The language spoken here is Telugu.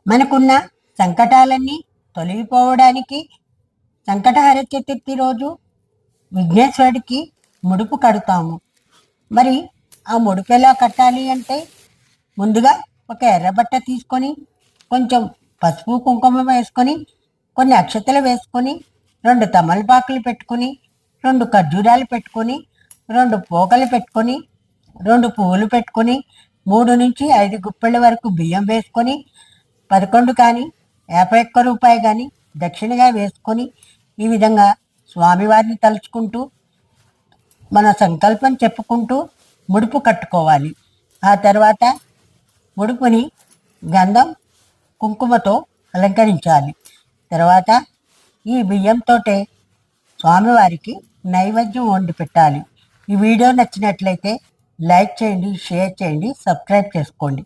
మనకున్న సంకటాలన్నీ తొలగిపోవడానికి సంకటహర చతుర్థి రోజు విఘ్నేశ్వరుడికి ముడుపు కడతాము. మరి ఆ ముడుపు ఎలా కట్టాలి అంటే, ముందుగా ఒక ఎర్రబట్ట తీసుకొని కొంచెం పసుపు కుంకుమ వేసుకొని కొన్ని అక్షతలు వేసుకొని 2 తమలపాకులు పెట్టుకొని 2 ఖర్జూరాలు పెట్టుకొని 2 పోకలు పెట్టుకొని 2 పువ్వులు పెట్టుకొని 3 నుంచి 5 గుప్పెళ్ళ వరకు బియ్యం వేసుకొని 11 కానీ 51 రూపాయి కానీ దక్షిణగా వేసుకొని ఈ విధంగా స్వామివారిని తలుచుకుంటూ మన సంకల్పం చెప్పుకుంటూ ముడుపు కట్టుకోవాలి. ఆ తర్వాత ముడుపుని గంధం కుంకుమతో అలంకరించాలి. తర్వాత ఈ బియ్యంతో స్వామివారికి నైవేద్యం వండి పెట్టాలి. ఈ వీడియో నచ్చినట్లయితే లైక్ చేయండి, షేర్ చేయండి, సబ్స్క్రైబ్ చేసుకోండి.